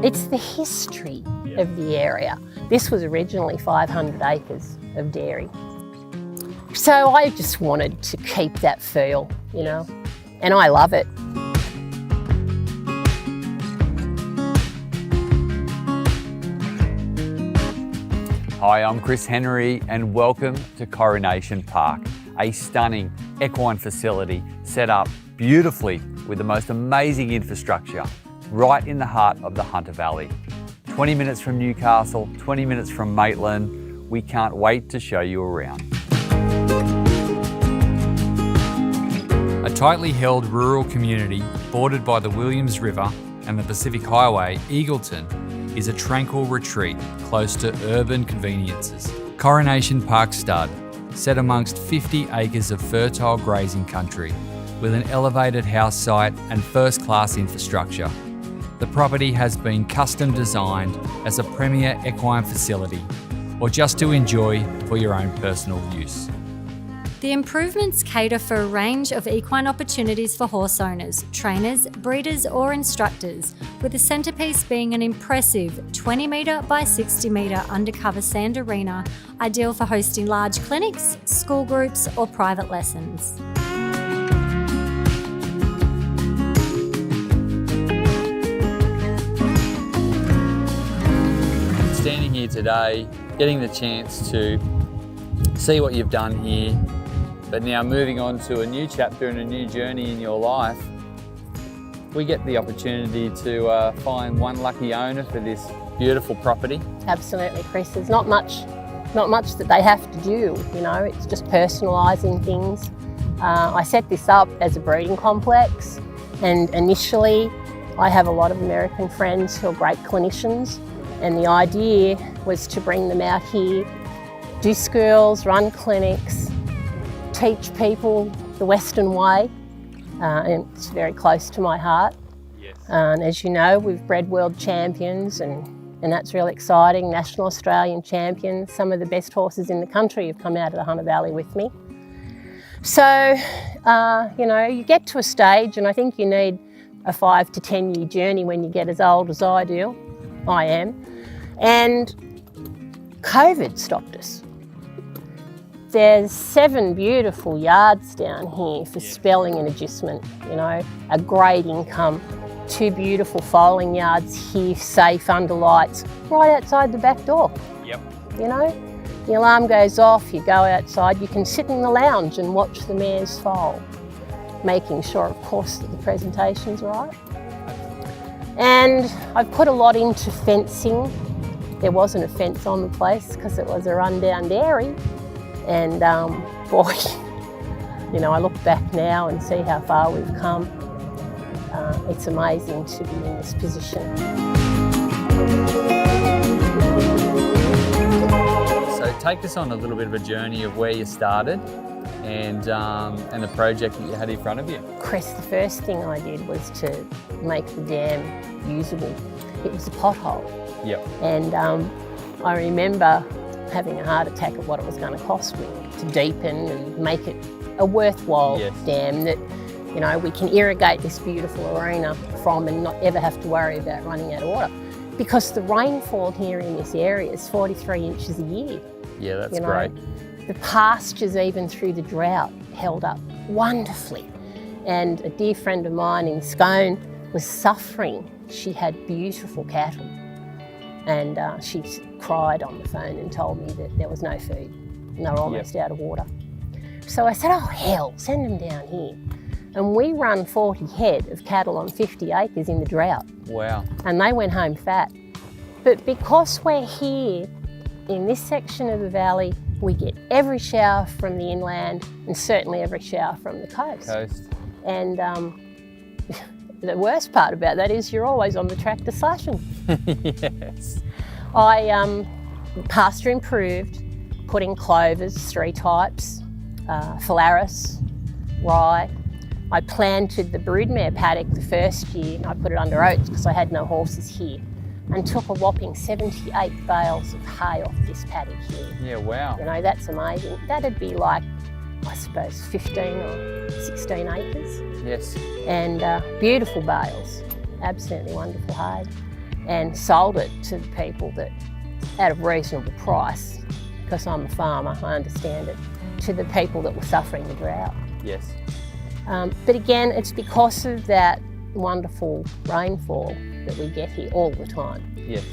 It's the history of the area. This was originally 500 acres of dairy. So I just wanted to keep that feel, you know, and I love it. Hi, I'm Chris Henry and welcome to Coronation Park, a stunning equine facility set up beautifully with the most amazing infrastructure right in the heart of the Hunter Valley. 20 minutes from Newcastle, 20 minutes from Maitland. We can't wait to show you around. A tightly held rural community bordered by the Williams River and the Pacific Highway, Eagleton is a tranquil retreat close to urban conveniences. Coronation Park Stud, set amongst 50 acres of fertile grazing country with an elevated house site and first-class infrastructure. The property has been custom designed as a premier equine facility or just to enjoy for your own personal use. The improvements cater for a range of equine opportunities for horse owners, trainers, breeders or instructors, with the centrepiece being an impressive 20 metre by 60 metre undercover sand arena, ideal for hosting large clinics, school groups or private lessons. Standing here today, getting the chance to see what you've done here, but now moving on to a new chapter and a new journey in your life, we get the opportunity to find one lucky owner for this beautiful property. Absolutely, Chris. There's not much that they have to do, you know, it's just personalising things. I set this up as a breeding complex, and initially I have a lot of American friends who are great clinicians, and the idea was to bring them out here, do schools, run clinics, teach people the Western way, and it's very close to my heart. Yes. And as you know, we've bred world champions, and that's really exciting. National Australian champions, some of the best horses in the country have come out of the Hunter Valley with me. So, you know, you get to a stage, and I think you need a 5 to 10 year journey when you get as old as I am, and COVID stopped us. There's 7 beautiful yards down here for spelling and agistment, you know, a great income, 2 beautiful foaling yards here, safe under lights, right outside the back door. Yep. You know, the alarm goes off, you go outside, you can sit in the lounge and watch the mares foal, making sure, of course, that the presentation's right. And I've put a lot into fencing. There wasn't a fence on the place because it was a rundown dairy. And boy, you know, I look back now and see how far we've come. It's amazing to be in this position. So take us on a little bit of a journey of where you started and the project that you had in front of you. Chris, the first thing I did was to make the dam usable. It was a pothole. Yep. And I remember having a heart attack at what it was going to cost me to deepen and make it a worthwhile dam that, you know, we can irrigate this beautiful arena from and not ever have to worry about running out of water. Because the rainfall here in this area is 43 inches a year. Yeah, that's you know, great. The pastures, even through the drought, held up wonderfully. And a dear friend of mine in Scone was suffering. She had beautiful cattle. And she cried on the phone and told me that there was no food and they were almost out of water. So I said, oh hell, send them down here. And we run 40 head of cattle on 50 acres in the drought. Wow. And they went home fat. But because we're here in this section of the valley, we get every shower from the inland and certainly every shower from the coast. And the worst part about that is you're always on the tractor slashing. Yes. I pasture improved, put in clovers, 3 types, phalaris, rye. I planted the broodmare paddock the first year. I put it under oats because I had no horses here, and took a whopping 78 bales of hay off this paddock here. Yeah, wow. You know, that's amazing. That'd be like, I suppose, 15 or 16 acres. Yes. And beautiful bales, absolutely wonderful hay. and sold it to the people that, at a reasonable price, because I'm a farmer, I understand it, to the people that were suffering the drought. Yes. But again, it's because of that wonderful rainfall that we get here all the time. Yes.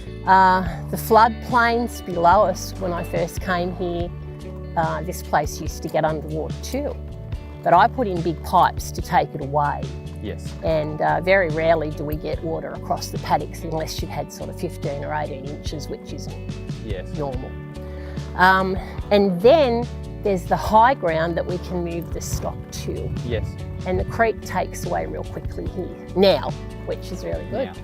The floodplains below us, when I first came here, this place used to get underwater too. But I put in big pipes to take it away. Yes. And very rarely do we get water across the paddocks unless you've had sort of 15 or 18 inches, which isn't normal. And then there's the high ground that we can move the stock to. Yes. And the creek takes away real quickly here now, which is really good. Now,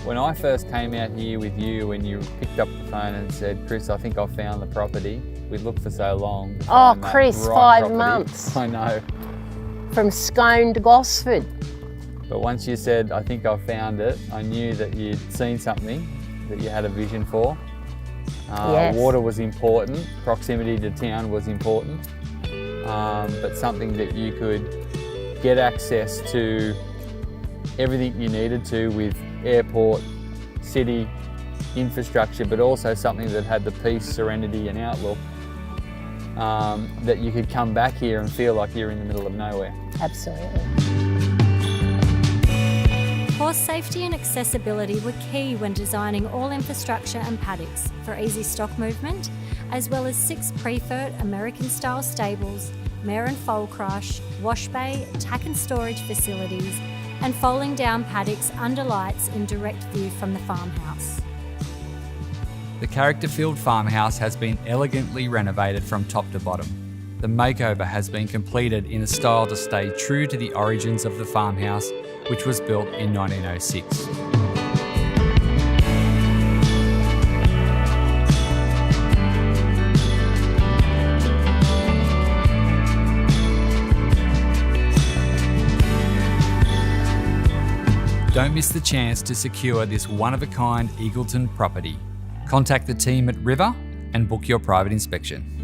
when I first came out here with you, when you picked up the phone and said, Chris, I think I found the property. We looked for so long. Oh, Chris, right 5 months. I know. From Scone to Gosford. But once you said, I think I found it, I knew that you'd seen something that you had a vision for. Yes. Water was important, proximity to town was important, but something that you could get access to everything you needed to with airport, city, infrastructure, but also something that had the peace, serenity and outlook that you could come back here and feel like you're in the middle of nowhere. Absolutely. Horse safety and accessibility were key when designing all infrastructure and paddocks for easy stock movement, as well as 6 prefert American-style stables, mare and foal crush, wash bay, tack and storage facilities, and folding down paddocks under lights in direct view from the farmhouse. The character-filled farmhouse has been elegantly renovated from top to bottom. The makeover has been completed in a style to stay true to the origins of the farmhouse, which was built in 1906. Don't miss the chance to secure this one-of-a-kind Eagleton property. Contact the team at River and book your private inspection.